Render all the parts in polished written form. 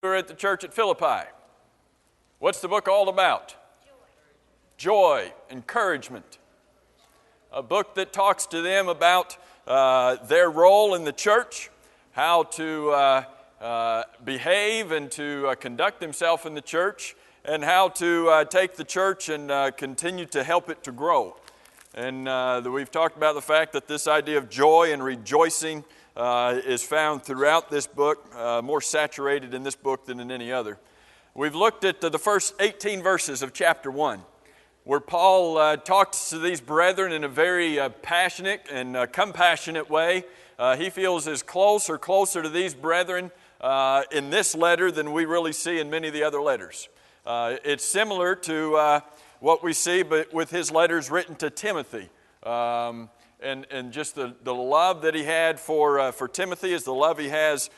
We're at the church at Philippi. What's the book all about? Joy, encouragement. A book that talks to them about their role in the church, how to behave and to conduct themselves in the church, and how to take the church and continue to help it to grow. And we've talked about the fact that this idea of joy and rejoicing is found throughout this book, more saturated in this book than in any other. We've looked at the first 18 verses of chapter 1, where Paul talks to these brethren in a very passionate and compassionate way. He feels as close or closer to these brethren in this letter than we really see in many of the other letters. It's similar to what we see but with his letters written to Timothy. And just the love that he had for Timothy is the love he has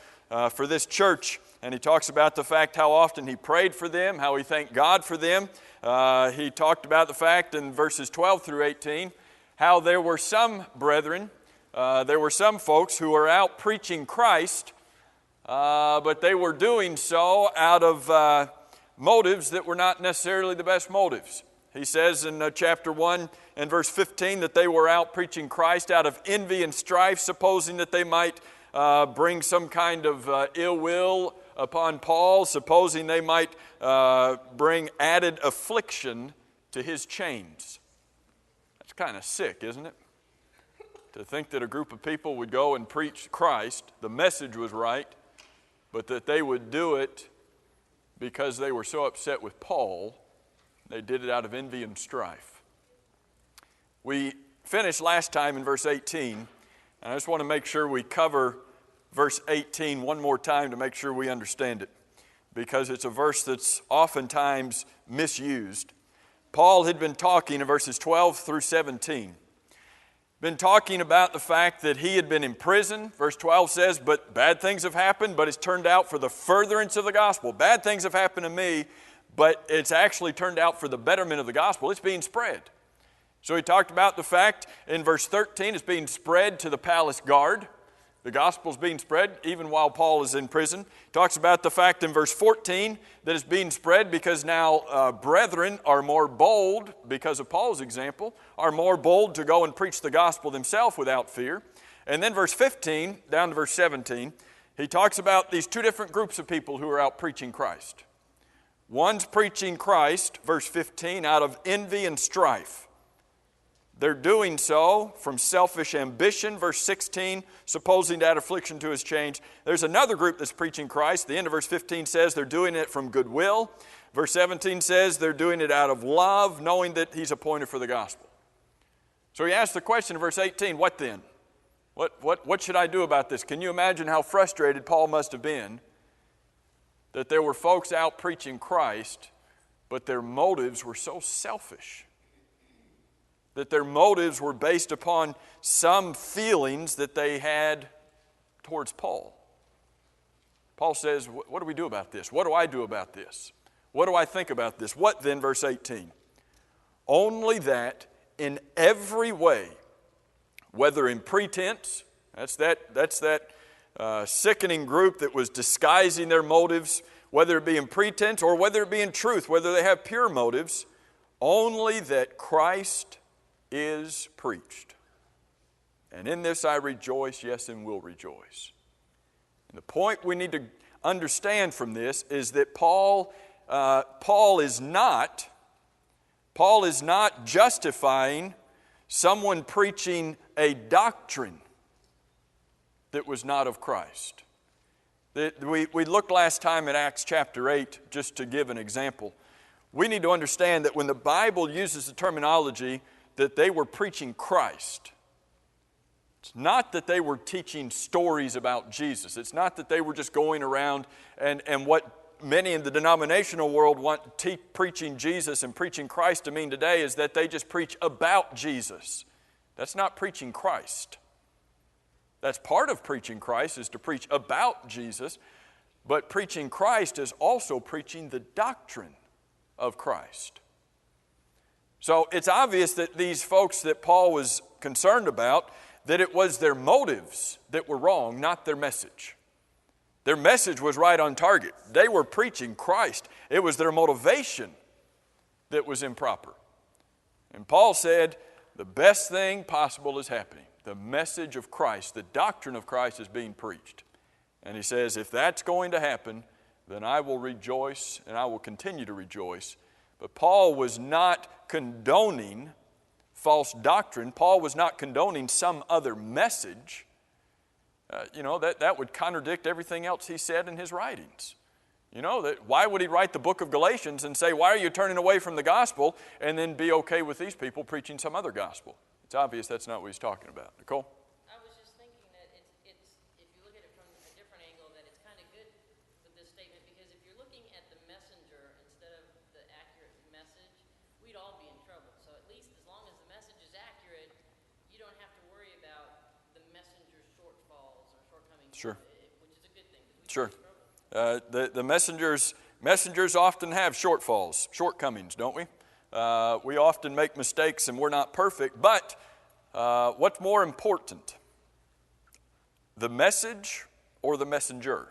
for this church. And he talks about the fact how often he prayed for them, how he thanked God for them. He talked about the fact in verses 12 through 18, how there were some brethren, there were some folks who were out preaching Christ, but they were doing so out of motives that were not necessarily the best motives. He says in chapter 1 and verse 15 that they were out preaching Christ out of envy and strife, supposing that they might bring some kind of ill will upon Paul, supposing they might bring added affliction to his chains. That's kind of sick, isn't it? To think that a group of people would go and preach Christ, the message was right, but that they would do it because they were so upset with Paul, they did it out of envy and strife. We finished last time in verse 18, and I just want to make sure we cover verse 18 one more time to make sure we understand it, because it's a verse that's oftentimes misused. Paul had been talking in verses 12 through 17, been talking about the fact that he had been in prison. Verse 12 says, but bad things have happened, but it's turned out for the furtherance of the gospel. Bad things have happened to me, but it's actually turned out for the betterment of the gospel. It's being spread. So he talked about the fact in verse 13, it's being spread to the palace guard. The gospel's being spread even while Paul is in prison. He talks about the fact in verse 14 that it's being spread because now brethren are more bold, because of Paul's example, are more bold to go and preach the gospel themselves without fear. And then verse 15 down to verse 17, he talks about these two different groups of people who are out preaching Christ. One's preaching Christ, verse 15, out of envy and strife. They're doing so from selfish ambition, verse 16, supposing to add affliction to his chains. There's another group that's preaching Christ. The end of verse 15 says they're doing it from goodwill. Verse 17 says they're doing it out of love, knowing that he's appointed for the gospel. So he asks the question in verse 18, what then? What should I do about this? Can you imagine how frustrated Paul must have been that there were folks out preaching Christ, but their motives were so selfish? That their motives were based upon some feelings that they had towards Paul. Paul says, what do we do about this? What do I do about this? What do I think about this? What then, verse 18? Only that in every way, whether in pretense, that's that sickening group that was disguising their motives, whether it be in pretense or whether it be in truth, whether they have pure motives, only that Christ is preached. And in this I rejoice, yes, and will rejoice. And the point we need to understand from this is that Paul is not justifying someone preaching a doctrine that was not of Christ. We looked last time at Acts chapter 8, just to give an example. We need to understand that when the Bible uses the terminology that they were preaching Christ, it's not that they were teaching stories about Jesus. It's not that they were just going around and what many in the denominational world want preaching Jesus and preaching Christ to mean today is that they just preach about Jesus. That's not preaching Christ. That's part of preaching Christ, is to preach about Jesus, but preaching Christ is also preaching the doctrine of Christ. So it's obvious that these folks that Paul was concerned about, that it was their motives that were wrong, not their message. Their message was right on target. They were preaching Christ. It was their motivation that was improper. And Paul said, the best thing possible is happening. The message of Christ, the doctrine of Christ is being preached. And he says, if that's going to happen, then I will rejoice and I will continue to rejoice. But Paul was not condoning false doctrine. Paul was not condoning some other message. That would contradict everything else he said in his writings. Why would he write the book of Galatians and say, why are you turning away from the gospel, and then be okay with these people preaching some other gospel? It's obvious that's not what he's talking about. Nicole? I was just thinking that it's if you look at it from a different angle, that it's kind of good with this statement, because if you're looking at the messenger instead of the accurate message, we'd all be in trouble. So at least as long as the message is accurate, you don't have to worry about the messenger's shortfalls or shortcomings. Sure. Which is a good thing. Sure. The messengers often have shortfalls, shortcomings, don't we? We often make mistakes and we're not perfect, but what's more important? The message or the messenger?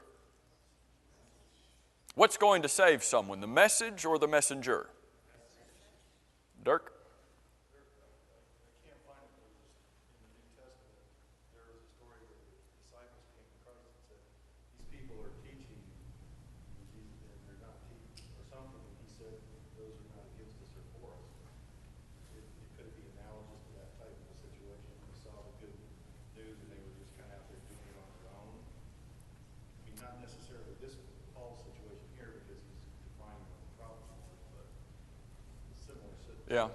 What's going to save someone, the message or the messenger? Dirk? Yeah.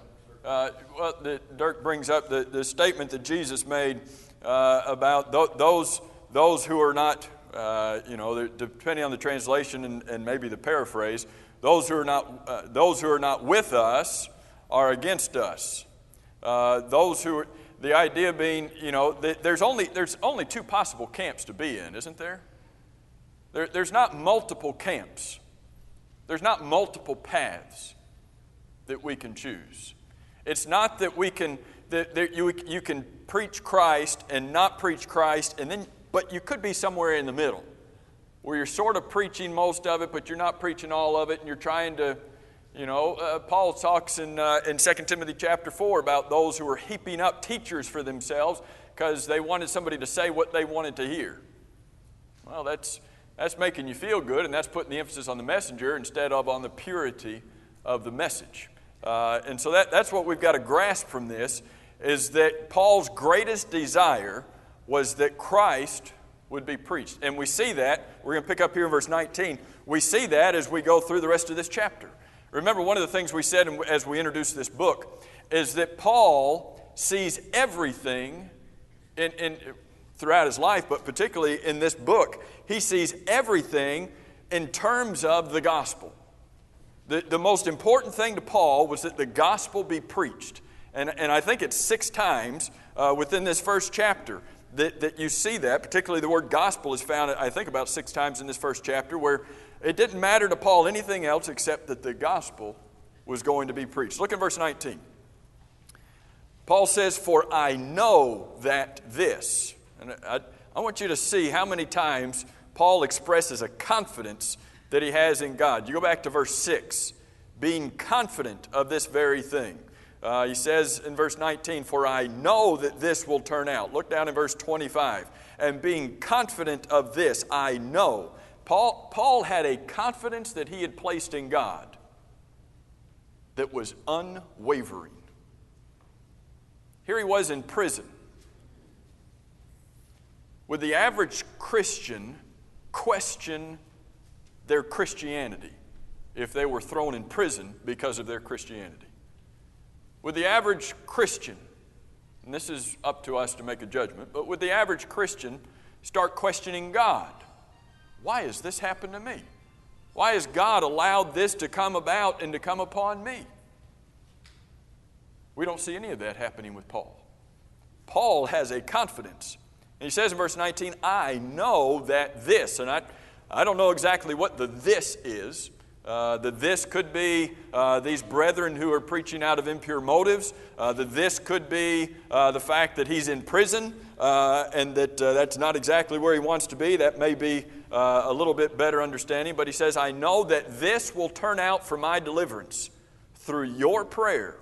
Dirk brings up the statement that Jesus made about those who are not, depending on the translation and maybe the paraphrase, those who are not with us are against us. The idea being, there's only two possible camps to be in, isn't there? There's not multiple camps. There's not multiple paths that we can choose. It's not that you can preach Christ and not preach Christ, but you could be somewhere in the middle, where you're sort of preaching most of it, but you're not preaching all of it, and you're trying to, Paul talks in 2 Timothy chapter 4 about those who were heaping up teachers for themselves because they wanted somebody to say what they wanted to hear. Well, that's making you feel good, and that's putting the emphasis on the messenger instead of on the purity of the message. And so that's what we've got to grasp from this, is that Paul's greatest desire was that Christ would be preached. And we see that, we're going to pick up here in verse 19, we see that as we go through the rest of this chapter. Remember, one of the things we said as we introduced this book is that Paul sees everything throughout his life, but particularly in this book, he sees everything in terms of the gospel. The most important thing to Paul was that the gospel be preached. And I think it's 6 times within this first chapter that you see that. Particularly the word gospel is found, I think, about 6 times in this first chapter, where it didn't matter to Paul anything else except that the gospel was going to be preached. Look at verse 19. Paul says, "For I know that this." And I want you to see how many times Paul expresses a confidence that he has in God. You go back to verse 6, being confident of this very thing. He says in verse 19, "For I know that this will turn out." Look down in verse 25. "And being confident of this, I know." Paul had a confidence that he had placed in God that was unwavering. Here he was in prison. Would the average Christian question their Christianity if they were thrown in prison because of their Christianity? Would the average Christian, and this is up to us to make a judgment, but would the average Christian start questioning God? Why has this happened to me? Why has God allowed this to come about and to come upon me? We don't see any of that happening with Paul. Paul has a confidence. And he says in verse 19, "I know that this," and I don't know exactly what the "this" is. The "this" could be these brethren who are preaching out of impure motives. The "this" could be the fact that he's in prison and that that's not exactly where he wants to be. That may be a little bit better understanding, but he says, I know that this will turn out for my deliverance through your prayer.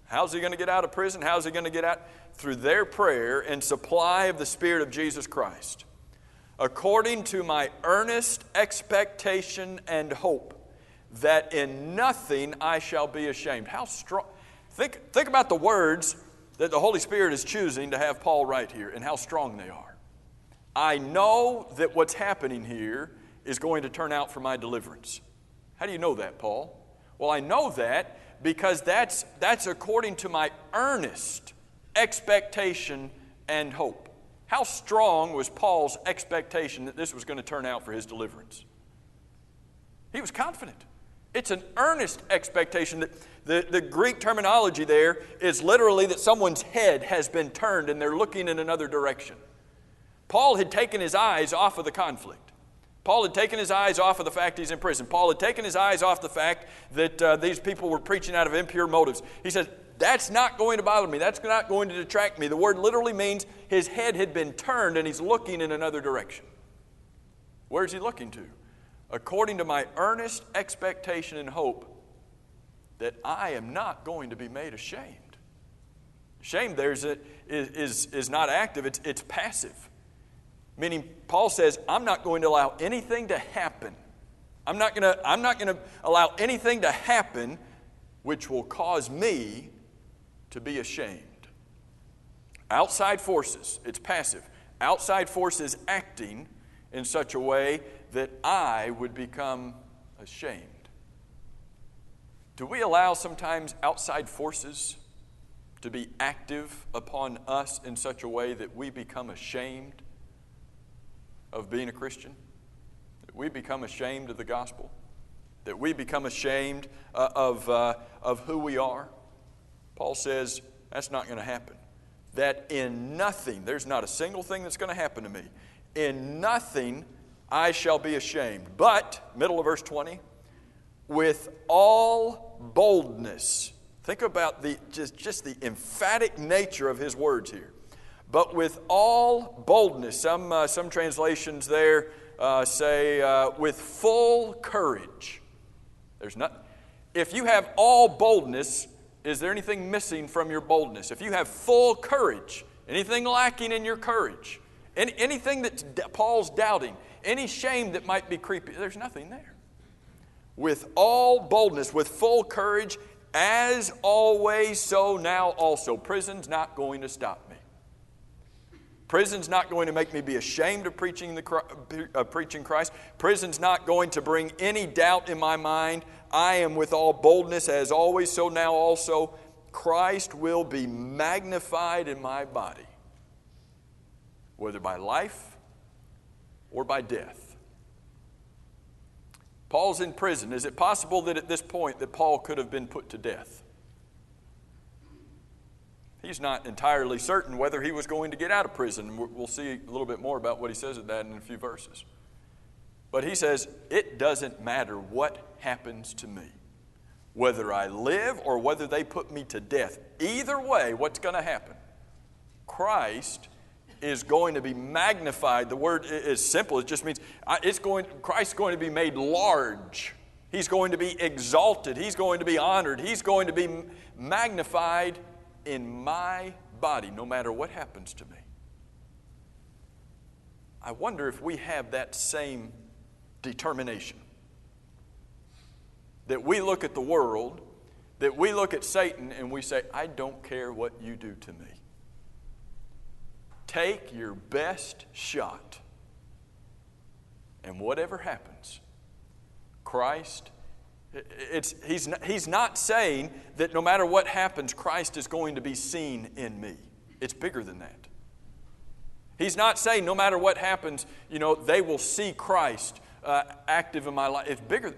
How's he going to get out of prison? How's he going to get out? Through their prayer and supply of the Spirit of Jesus Christ, according to my earnest expectation and hope, that in nothing I shall be ashamed. How strong. Think about the words that the Holy Spirit is choosing to have Paul write here and how strong they are. I know that what's happening here is going to turn out for my deliverance. How do you know that, Paul? Well, I know that because that's according to my earnest expectation and hope. How strong was Paul's expectation that this was going to turn out for his deliverance? He was confident. It's an earnest expectation. That the Greek terminology there is literally that someone's head has been turned and they're looking in another direction. Paul had taken his eyes off of the conflict. Paul had taken his eyes off of the fact he's in prison. Paul had taken his eyes off the fact that these people were preaching out of impure motives. He said, that's not going to bother me. That's not going to detract me. The word literally means his head had been turned and he's looking in another direction. Where's he looking to? According to my earnest expectation and hope that I am not going to be made ashamed. Shame there is not active, it's passive. Meaning Paul says, I'm not going to allow anything to happen. I'm not going to allow anything to happen which will cause me to be ashamed. Outside forces, it's passive. Outside forces acting in such a way that I would become ashamed. Do we allow sometimes outside forces to be active upon us in such a way that we become ashamed of being a Christian? That we become ashamed of the gospel? That we become ashamed of who we are? Paul says that's not going to happen. That in nothing, there's not a single thing that's going to happen to me. In nothing I shall be ashamed. But, middle of verse 20, with all boldness. Think about just the emphatic nature of his words here. But with all boldness. Some translations there say with full courage. There's not. If you have all boldness, is there anything missing from your boldness? If you have full courage, anything lacking in your courage, anything that Paul's doubting, any shame that might be creeping, there's nothing there. With all boldness, with full courage, as always, so now also. Prison's not going to stop me. Prison's not going to make me be ashamed of preaching Christ. Prison's not going to bring any doubt in my mind. I am with all boldness, as always, so now also. Christ will be magnified in my body, whether by life or by death. Paul's in prison. Is it possible that at this point that Paul could have been put to death? He's not entirely certain whether he was going to get out of prison. We'll see a little bit more about what he says of that in a few verses. But he says, it doesn't matter what happens to me, whether I live or whether they put me to death. Either way, what's going to happen? Christ is going to be magnified. The word is simple. It just means Christ's going to be made large. He's going to be exalted. He's going to be honored. He's going to be magnified in my body, no matter what happens to me. I wonder if we have that same determination. That we look at the world, that we look at Satan and we say, I don't care what you do to me. Take your best shot. And whatever happens, Christ, he's not saying that no matter what happens, Christ is going to be seen in me. It's bigger than that. He's not saying no matter what happens, they will see Christ active in my life. It's bigger.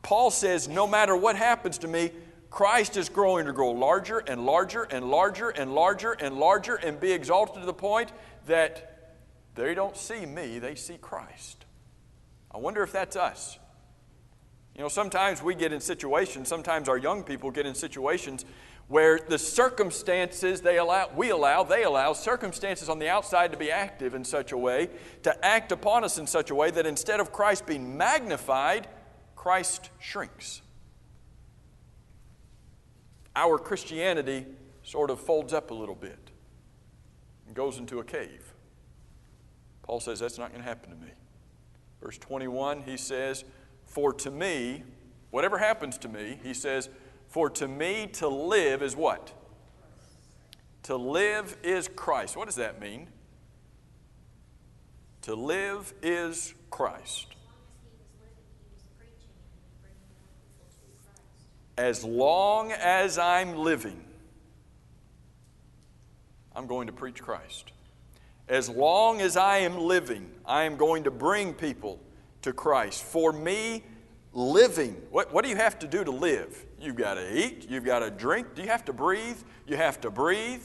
Paul says no matter what happens to me, Christ is growing to grow larger and larger and larger and larger and larger and be exalted to the point that they don't see me, they see Christ. I wonder if that's us. You know, sometimes we get in situations, sometimes our young people get in situations where the circumstances they allow circumstances on the outside to be active in such a way, to act upon us in such a way that instead of Christ being magnified, Christ shrinks. Our Christianity sort of folds up a little bit and goes into a cave. Paul says that's not going to happen to me. Verse 21, he says, for to me, whatever happens to me, he says, for to me to live is what? To live is Christ. What does that mean? To live is Christ. As long as I'm living, I'm going to preach Christ. As long as I am living, I am going to bring people to Christ. For me, living, what do you have to do to live? You've got to eat, you've got to drink. Do you have to breathe? You have to breathe.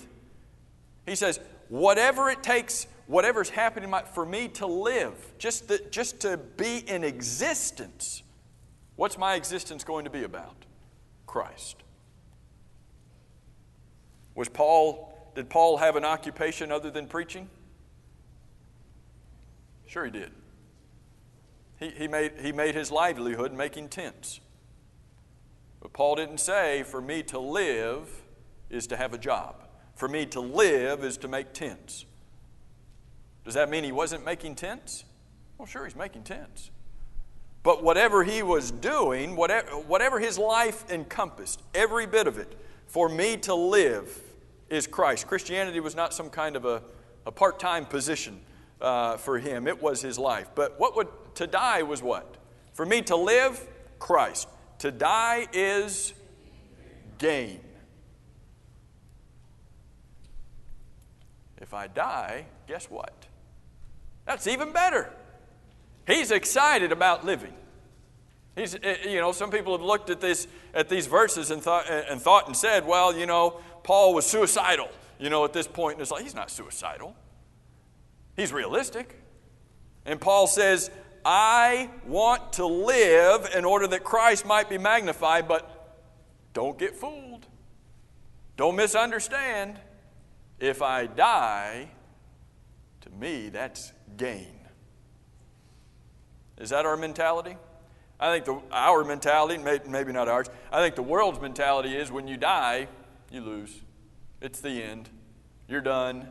He says, whatever it takes, whatever's happening for me to live, just to be in existence, what's my existence going to be about? Christ. Did Paul have an occupation other than preaching? Sure he did. He made his livelihood making tents. But Paul didn't say, for me to live is to have a job. For me to live is to make tents. Does that mean he wasn't making tents? Well, sure, he's making tents. But whatever he was doing, whatever his life encompassed, every bit of it, for me to live is Christ. Christianity was not some kind of a part-time position for him. It was his life. But to die was what? For me to live, Christ. To die is gain. If I die, guess what? That's even better. He's excited about living. Some people have looked at these verses and thought and said, well, Paul was suicidal, at this point. And it's like, he's not suicidal. He's realistic. And Paul says, I want to live in order that Christ might be magnified, but don't get fooled. Don't misunderstand. If I die, to me, that's gain. Is that our mentality? I think our mentality, maybe not ours, I think the world's mentality is when you die, you lose. It's the end. You're done.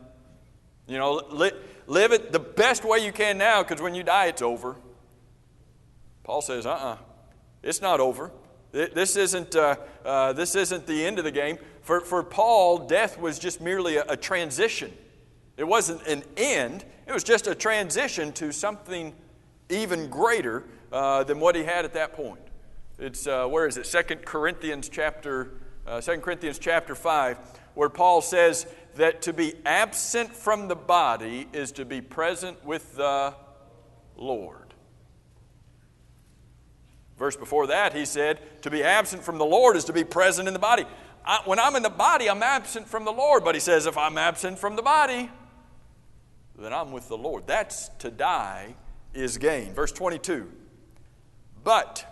Live it the best way you can now, because when you die, it's over. Paul says, it's not over. This isn't the end of the game. For Paul, death was just merely a transition. It wasn't an end. It was just a transition to something even greater than what he had at that point. It's where is it? 2 Corinthians chapter 5, where Paul says that to be absent from the body is to be present with the Lord. Verse before that, he said, to be absent from the Lord is to be present in the body. When I'm in the body, I'm absent from the Lord. But he says, if I'm absent from the body, then I'm with the Lord. That's to die is gain. Verse 22. But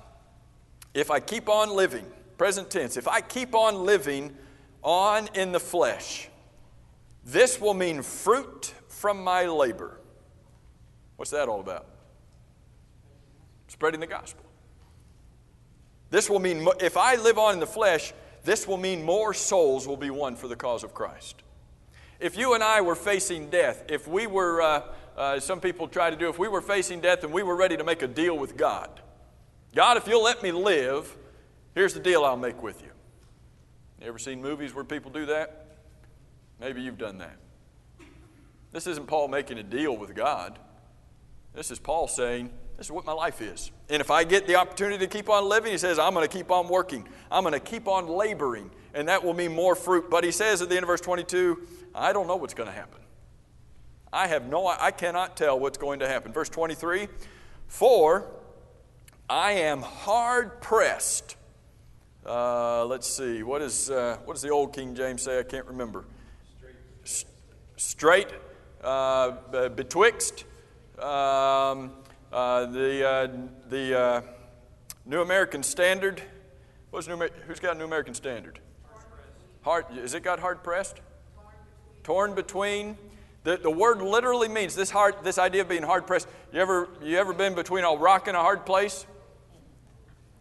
if I keep on living, present tense, if I keep on living on in the flesh, this will mean fruit from my labor. What's that all about? Spreading the gospel. This will mean, if I live on in the flesh, this will mean more souls will be won for the cause of Christ. If you and I were facing death, if we were, some people try to do, if we were facing death and we were ready to make a deal with God, God, if you'll let me live, here's the deal I'll make with you. You ever seen movies where people do that? Maybe you've done that. This isn't Paul making a deal with God. This is Paul saying, this is what my life is. And if I get the opportunity to keep on living, he says, I'm going to keep on working. I'm going to keep on laboring. And that will mean more fruit. But he says at the end of verse 22, I don't know what's going to happen. I cannot tell what's going to happen. Verse 23, for I am hard pressed. Let's see, what does the old King James say? I can't remember. Straight, betwixt, New American Standard. Who's got New American Standard? Has it got hard pressed? Torn between. The word literally means this idea of being hard pressed. You ever been between a rock and a hard place?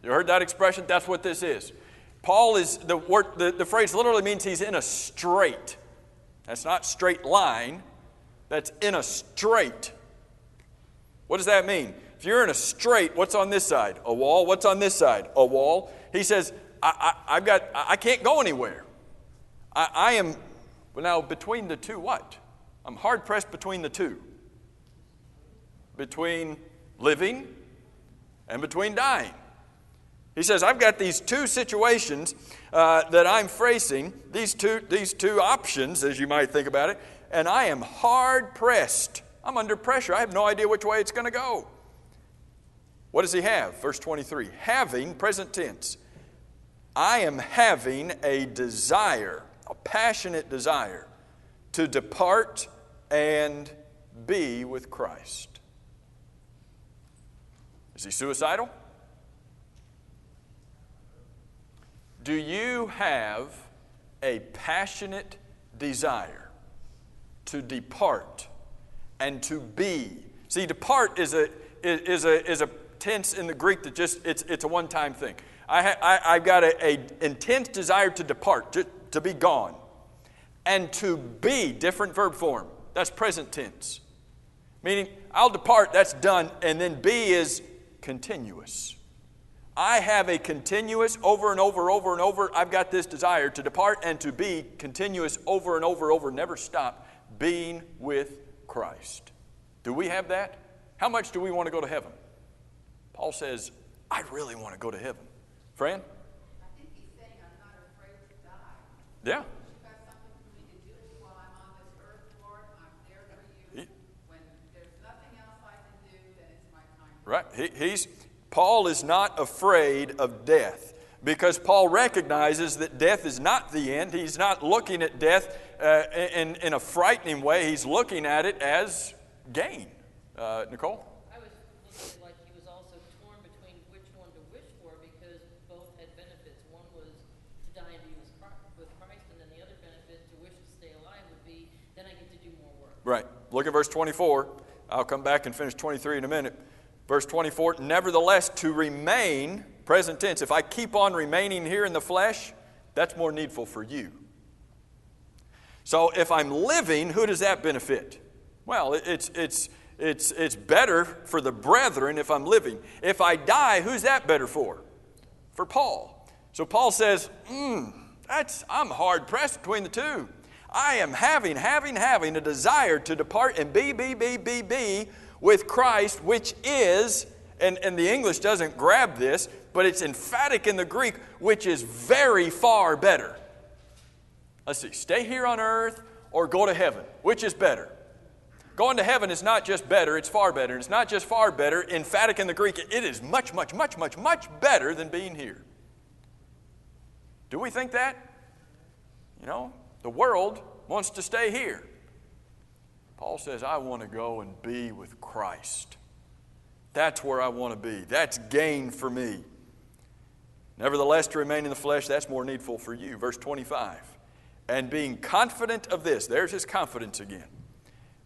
You heard that expression? That's what this is. Paul is the phrase literally means he's in a strait. That's not straight line. That's in a strait. What does that mean? If you're in a strait, what's on this side? A wall. What's on this side? A wall. He says, I can't go anywhere. I am, well, now between the two what? I'm hard pressed between the two. Between living and between dying. He says, I've got these two situations that I'm facing, these two options, as you might think about it, and I am hard pressed. I'm under pressure. I have no idea which way it's going to go. What does he have? Verse 23, having, present tense, I am having a desire, a passionate desire, to depart and be with Christ. Is he suicidal? Do you have a passionate desire to depart and to be? See, depart is a tense in the Greek that just it's a one-time thing. I've got an intense desire to depart, to be gone, and to be, different verb form. That's present tense, meaning I'll depart. That's done, and then be is continuous. I have a continuous over and over. I've got this desire to depart and to be continuous over and over, never stop being with Christ. Do we have that? How much do we want to go to heaven? Paul says, I really want to go to heaven. Fran? I think he's saying I'm not afraid to die. Yeah. You've got something for me to do while I'm on this earth, Lord. I'm there for you. When there's nothing else I can do, then it's my time. Right. Paul is not afraid of death because Paul recognizes that death is not the end. He's not looking at death in a frightening way. He's looking at it as gain. Nicole? I was looking like he was also torn between which one to wish for because both had benefits. One was to die and be with Christ, and then the other benefit to wish to stay alive would be then I get to do more work. Right. Look at verse 24. I'll come back and finish 23 in a minute. Verse 24, nevertheless, to remain, present tense, if I keep on remaining here in the flesh, that's more needful for you. So if I'm living, who does that benefit? Well, it's better for the brethren if I'm living. If I die, who's that better for? For Paul. So Paul says, I'm hard pressed between the two. I am having a desire to depart and be with Christ, which is, and the English doesn't grab this, but it's emphatic in the Greek, which is very far better. Let's see, stay here on earth or go to heaven. Which is better? Going to heaven is not just better, it's far better. And it's not just far better, emphatic in the Greek, it is much better than being here. Do we think that? You know, the world wants to stay here. Paul says, I want to go and be with Christ. That's where I want to be. That's gain for me. Nevertheless, to remain in the flesh, that's more needful for you. Verse 25. And being confident of this. There's his confidence again.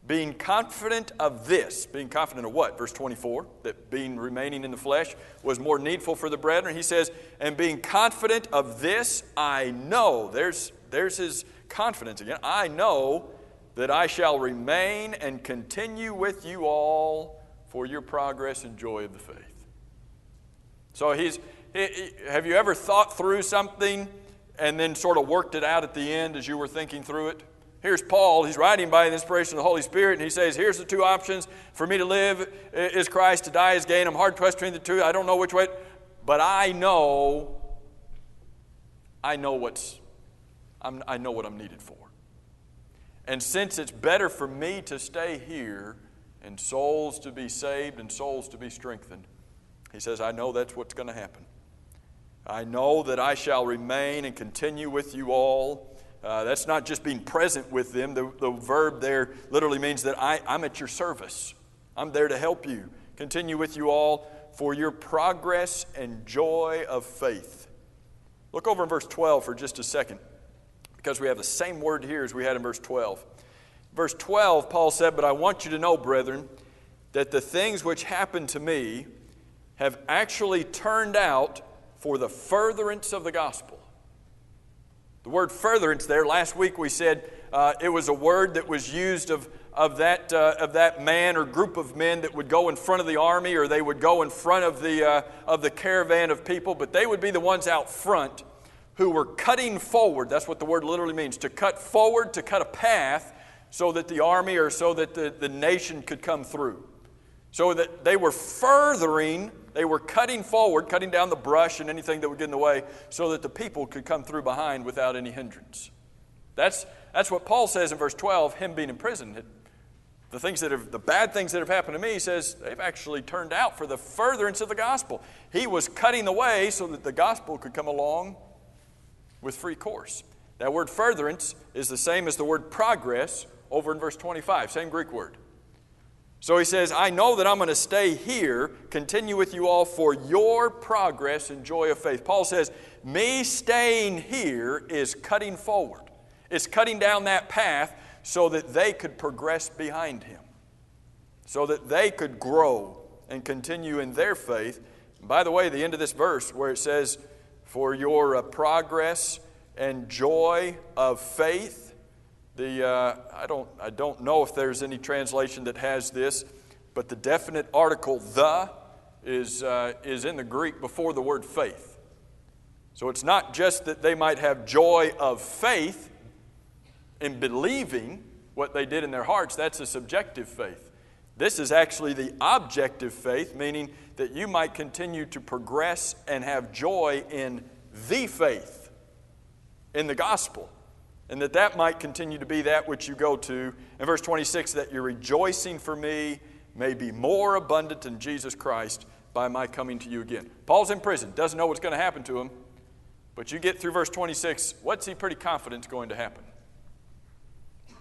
Being confident of this. Being confident of what? Verse 24. That remaining in the flesh was more needful for the brethren. He says, and being confident of this, I know. There's his confidence again. I know that I shall remain and continue with you all for your progress and joy of the faith. So have you ever thought through something and then sort of worked it out at the end as you were thinking through it? Here's Paul. He's writing by the inspiration of the Holy Spirit, and he says, here's the two options. For me to live is Christ, to die is gain. I'm hard pressed between the two. I don't know which way, but I know what I'm needed for. And since it's better for me to stay here and souls to be saved and souls to be strengthened, he says, I know that's what's going to happen. I know that I shall remain and continue with you all. That's not just being present with them. The verb there literally means that I'm at your service. I'm there to help you. Continue with you all for your progress and joy of faith. Look over in verse 12 for just a second, because we have the same word here as we had in verse 12. Verse 12, Paul said, "But I want you to know, brethren, that the things which happened to me have actually turned out for the furtherance of the gospel." The word furtherance there, last week we said it was a word that was used of that man or group of men that would go in front of the army, or they would go in front of the caravan of people, but they would be the ones out front who were cutting forward. That's what the word literally means, to cut forward, to cut a path so that the army or so that the nation could come through. So that they were furthering, they were cutting forward, cutting down the brush and anything that would get in the way so that the people could come through behind without any hindrance. That's what Paul says in verse 12, him being in prison. The bad things that have happened to me, he says, they've actually turned out for the furtherance of the gospel. He was cutting the way so that the gospel could come along with free course. That word furtherance is the same as the word progress over in verse 25, same Greek word. So he says, I know that I'm going to stay here, continue with you all for your progress and joy of faith. Paul says, me staying here is cutting forward. It's cutting down that path so that they could progress behind him, so that they could grow and continue in their faith. And by the way, the end of this verse where it says, for your progress and joy of faith, I don't know if there's any translation that has this, but the definite article "the" is in the Greek before the word faith. So it's not just that they might have joy of faith in believing what they did in their hearts. That's a subjective faith. This is actually the objective faith, meaning that you might continue to progress and have joy in the faith, in the gospel. And that might continue to be that which you go to. In verse 26, that your rejoicing for me may be more abundant in Jesus Christ by my coming to you again. Paul's in prison, doesn't know what's going to happen to him. But you get through verse 26, what's he pretty confident is going to happen?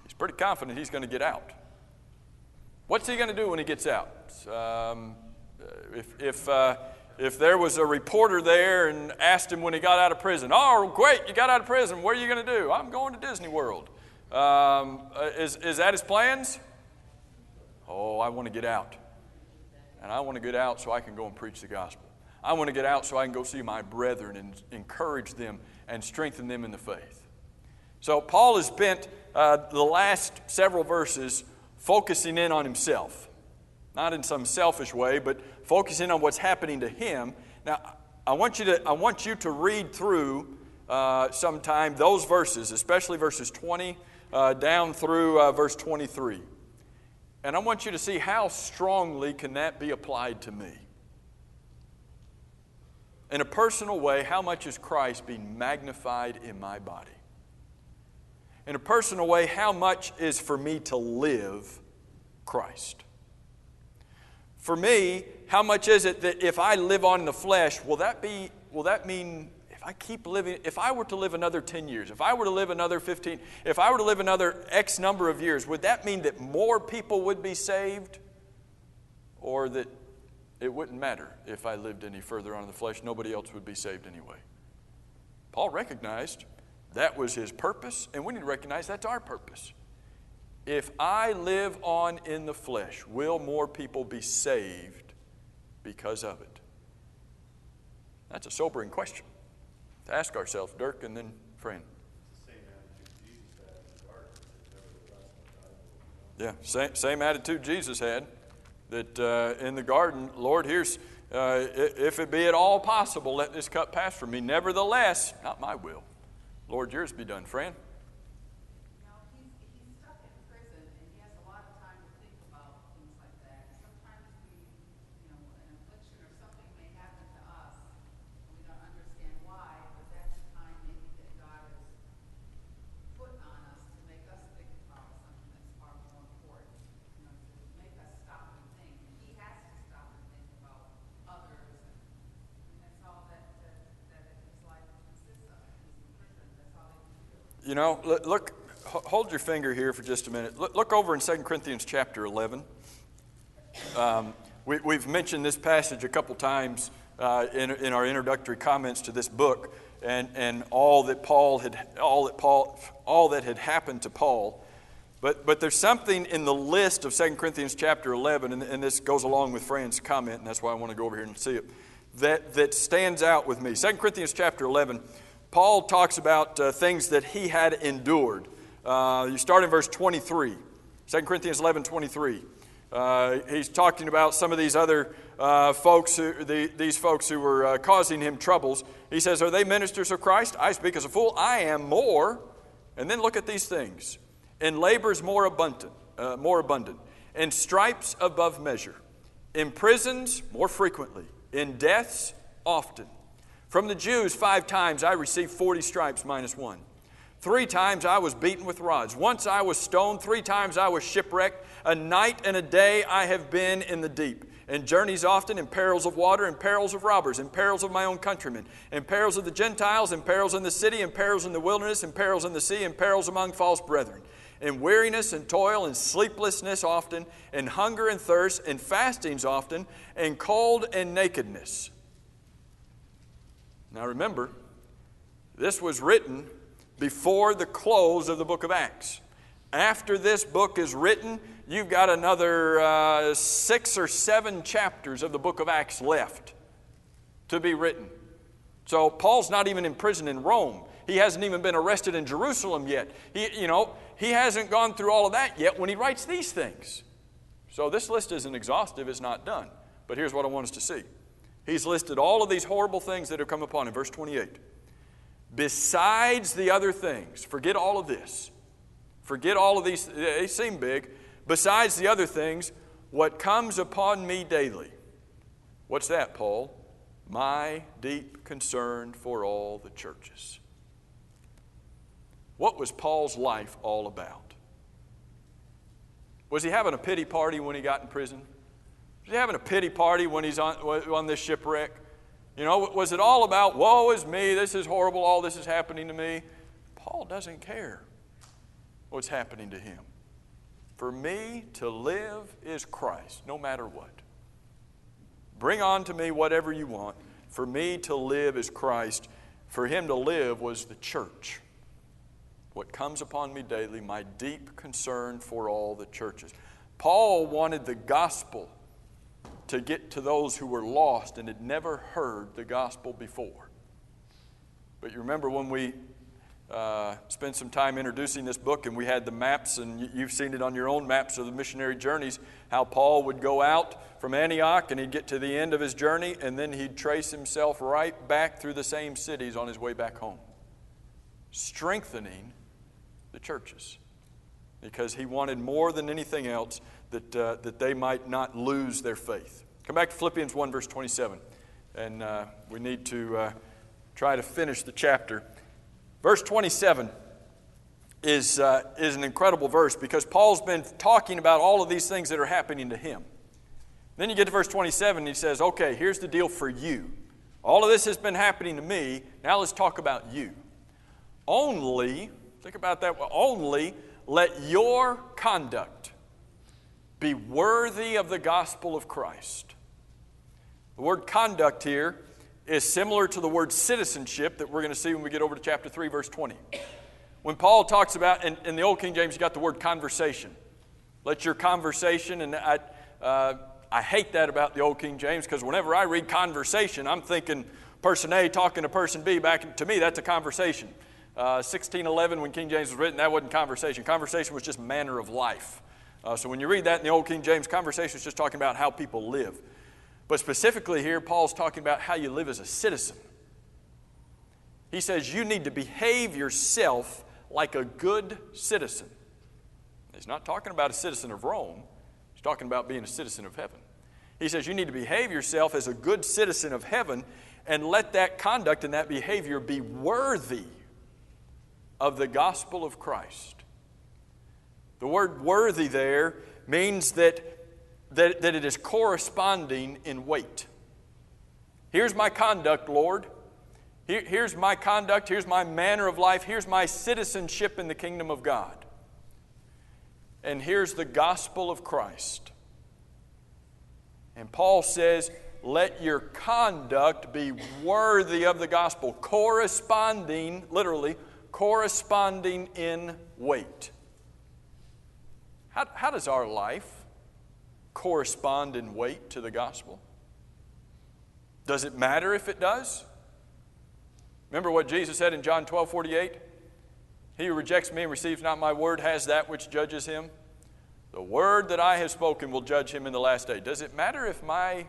He's pretty confident he's going to get out. What's he going to do when he gets out? If there was a reporter there and asked him when he got out of prison, oh, great, you got out of prison, what are you going to do? I'm going to Disney World. Is that his plans? Oh, I want to get out. And I want to get out so I can go and preach the gospel. I want to get out so I can go see my brethren and encourage them and strengthen them in the faith. So Paul has spent the last several verses focusing in on himself. Not in some selfish way, but focusing on what's happening to him. Now, I want you to read through sometime those verses, especially verses 20 down through verse 23. And I want you to see how strongly can that be applied to me. In a personal way, how much is Christ being magnified in my body? In a personal way, how much is for me to live Christ? For me, how much is it that if I live on in the flesh, will that mean if I keep living, if I were to live another 10 years, if I were to live another 15, if I were to live another X number of years, would that mean that more people would be saved? Or that it wouldn't matter if I lived any further on in the flesh, nobody else would be saved anyway? Paul recognized that was his purpose, and we need to recognize that's our purpose. If I live on in the flesh, will more people be saved because of it? That's a sobering question to ask ourselves, Dirk, and then Fran. Yeah, same attitude Jesus had. That in the garden, Lord, here's, if it be at all possible, let this cup pass from me. Nevertheless, not my will. Lord, yours be done. Fran? You know, look, hold your finger here for just a minute. Look over in 2 Corinthians chapter 11. We've mentioned this passage a couple times in our introductory comments to this book, and all that had happened to Paul. But there's something in the list of 2 Corinthians chapter 11, and this goes along with Fran's comment, and that's why I want to go over here and see it, that stands out with me. 2 Corinthians chapter 11, Paul talks about things that he had endured. You start in verse 23, 2 Corinthians 11, 23. He's talking about some of these other folks, these folks who were causing him troubles. He says, are they ministers of Christ? I speak as a fool. I am more. And then look at these things. In labors more abundant, in stripes above measure, in prisons more frequently, in deaths often. From the Jews 5 times I received 40 stripes minus 1. 3 times I was beaten with rods. Once I was stoned. 3 times I was shipwrecked. A night and a day I have been in the deep. In journeys often, in perils of water, in perils of robbers, in perils of my own countrymen, in perils of the Gentiles, in perils in the city, in perils in the wilderness, in perils in the sea, in perils among false brethren. In weariness and toil and sleeplessness often, in hunger and thirst, in fastings often, in cold and nakedness. Now remember, this was written before the close of the book of Acts. After this book is written, you've got another 6 or 7 chapters of the book of Acts left to be written. So Paul's not even in prison in Rome. He hasn't even been arrested in Jerusalem yet. He hasn't gone through all of that yet when he writes these things. So this list isn't exhaustive, it's not done. But here's what I want us to see. He's listed all of these horrible things that have come upon him. Verse 28. Besides the other things, forget all of this. Forget all of these, they seem big. Besides the other things, what comes upon me daily. What's that, Paul? My deep concern for all the churches. What was Paul's life all about? Was he having a pity party when he got in prison? Was he having a pity party when he's on this shipwreck? Was it all about, woe is me, this is horrible, all this is happening to me? Paul doesn't care what's happening to him. For me to live is Christ, no matter what. Bring on to me whatever you want. For me to live is Christ. For him to live was the church. What comes upon me daily, my deep concern for all the churches. Paul wanted the gospel to get to those who were lost and had never heard the gospel before. But you remember when we spent some time introducing this book, and we had the maps, and you've seen it on your own maps of the missionary journeys, how Paul would go out from Antioch and he'd get to the end of his journey, and then he'd trace himself right back through the same cities on his way back home, strengthening the churches, because he wanted more than anything else that they might not lose their faith. Come back to Philippians 1 verse 27, and we need to try to finish the chapter. Verse 27 is an incredible verse, because Paul's been talking about all of these things that are happening to him. Then you get to verse 27 and he says, okay, here's the deal for you. All of this has been happening to me. Now let's talk about you. Only, think about that, only let your conduct be worthy of the gospel of Christ. The word conduct here is similar to the word citizenship that we're going to see when we get over to chapter 3, verse 20. When Paul talks about, in the Old King James, you got the word conversation. Let your conversation, and I hate that about the Old King James, because whenever I read conversation, I'm thinking person A talking to person B. Back to me, that's a conversation. 1611, when King James was written, that wasn't conversation. Conversation was just manner of life. So when you read that in the Old King James, conversation is just talking about how people live. But specifically here, Paul's talking about how you live as a citizen. He says you need to behave yourself like a good citizen. He's not talking about a citizen of Rome. He's talking about being a citizen of heaven. He says you need to behave yourself as a good citizen of heaven, and let that conduct and that behavior be worthy of the gospel of Christ. The word worthy there means that it is corresponding in weight. Here's my conduct, Lord. Here's my conduct. Here's my manner of life. Here's my citizenship in the kingdom of God. And here's the gospel of Christ. And Paul says, let your conduct be worthy of the gospel, corresponding, literally, corresponding in weight. How does our life correspond in weight to the gospel? Does it matter if it does? Remember what Jesus said in John 12:48? He who rejects me and receives not my word has that which judges him. The word that I have spoken will judge him in the last day. Does it matter if my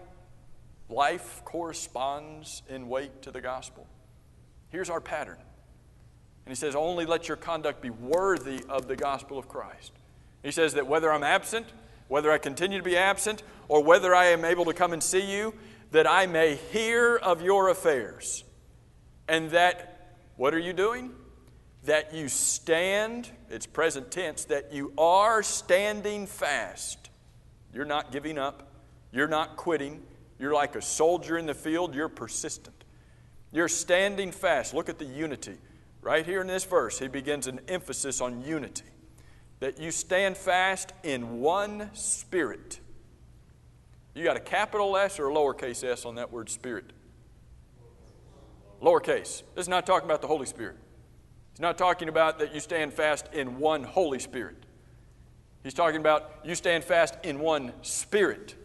life corresponds in weight to the gospel? Here's our pattern. And he says, only let your conduct be worthy of the gospel of Christ. He says that whether I'm absent, whether I continue to be absent, or whether I am able to come and see you, that I may hear of your affairs. And that, what are you doing? That you stand, it's present tense, that you are standing fast. You're not giving up. You're not quitting. You're like a soldier in the field. You're persistent. You're standing fast. Look at the unity. Right here in this verse, he begins an emphasis on unity. That you stand fast in one spirit. You got a capital S or a lowercase s on that word spirit? Lowercase. This is not talking about the Holy Spirit. He's not talking about that you stand fast in one Holy Spirit. He's talking about you stand fast in one Spirit.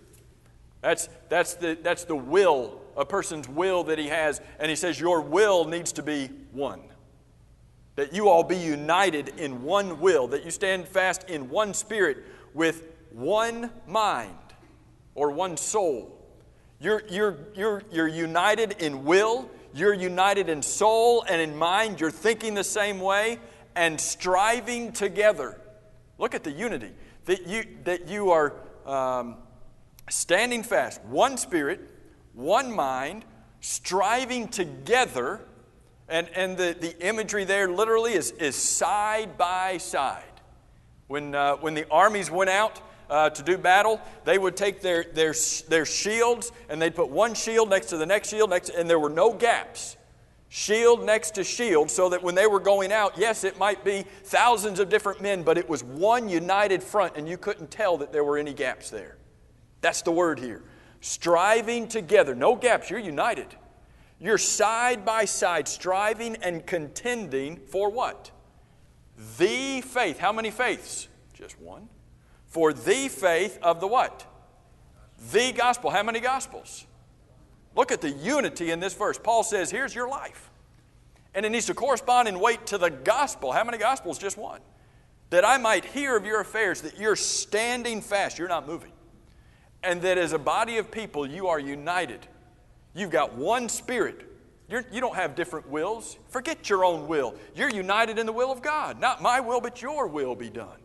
That's the will, a person's will that he has. And he says your will needs to be one. That you all be united in one will. That you stand fast in one spirit with one mind or one soul. You're united in will. You're united in soul and in mind. You're thinking the same way and striving together. Look at the unity. That you are standing fast. One spirit, one mind, striving together. And the imagery there literally is side by side. When the armies went out to do battle, they would take their shields and they'd put one shield next to the next shield, and there were no gaps. Shield next to shield, so that when they were going out, yes, it might be thousands of different men, but it was one united front, and you couldn't tell that there were any gaps there. That's the word here. Striving together. No gaps. You're united. You're side by side, striving and contending for what? The faith. How many faiths? Just one. For the faith of the what? The gospel. How many gospels? Look at the unity in this verse. Paul says, here's your life. And it needs to correspond in weight to the gospel. How many gospels? Just one. That I might hear of your affairs, that you're standing fast, you're not moving. And that as a body of people, you are united. You've got one spirit. You don't have different wills. Forget your own will. You're united in the will of God. Not my will, but your will be done.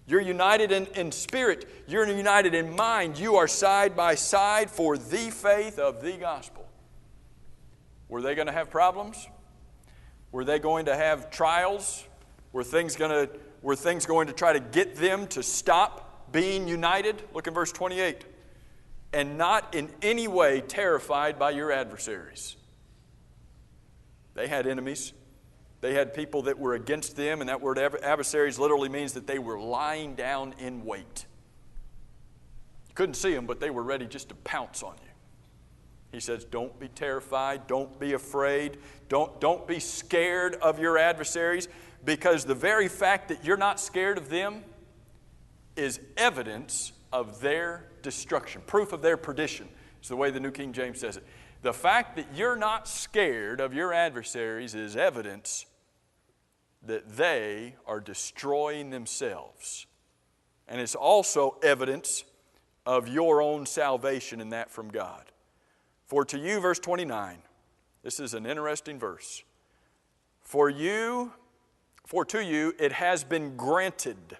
You're united in spirit. You're united in mind. You are side by side for the faith of the gospel. Were they going to have problems? Were they going to have trials? Were things going to try to get them to stop being united? Look in verse 28. And not in any way terrified by your adversaries. They had enemies. They had people that were against them, and that word adversaries literally means that they were lying down in wait. You couldn't see them, but they were ready just to pounce on you. He says, don't be terrified. Don't be afraid. Don't be scared of your adversaries, because the very fact that you're not scared of them is evidence of their destruction, proof of their perdition. It's the way the New King James says it. The fact that you're not scared of your adversaries is evidence that they are destroying themselves. And it's also evidence of your own salvation, and that from God. For to you, verse 29, this is an interesting verse. For to you it has been granted.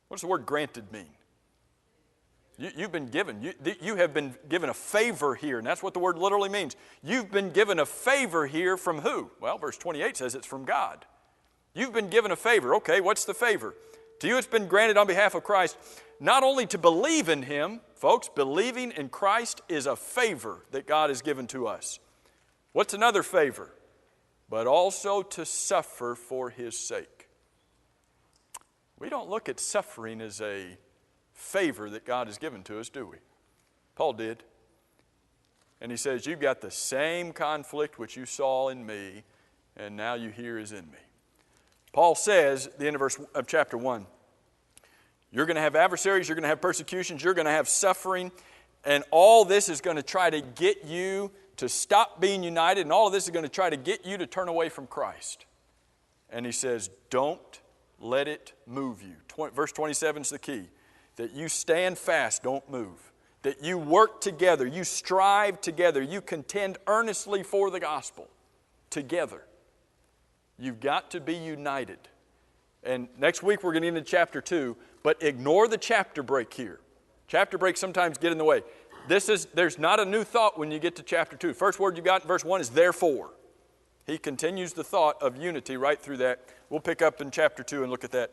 What does the word granted mean? You've been given. You have been given a favor here, and that's what the word literally means. You've been given a favor here from who? Well, verse 28 says it's from God. You've been given a favor. Okay, what's the favor? To you it's been granted on behalf of Christ, not only to believe in Him. Folks, believing in Christ is a favor that God has given to us. What's another favor? But also to suffer for His sake. We don't look at suffering as a favor that God has given to us, do we? Paul did. And he says, you've got the same conflict which you saw in me, and now you hear is in me. Paul says, at the end of chapter 1, you're going to have adversaries, you're going to have persecutions, you're going to have suffering, and all this is going to try to get you to stop being united, and all of this is going to try to get you to turn away from Christ. And he says, don't let it move you. Verse 27 is the key. That you stand fast, don't move. That you work together, you strive together, you contend earnestly for the gospel together. You've got to be united. And next week we're going to get into chapter 2, but ignore the chapter break here. Chapter breaks sometimes get in the way. There's not a new thought when you get to chapter 2. First word you got in verse 1 is therefore. He continues the thought of unity right through that. We'll pick up in chapter 2 and look at that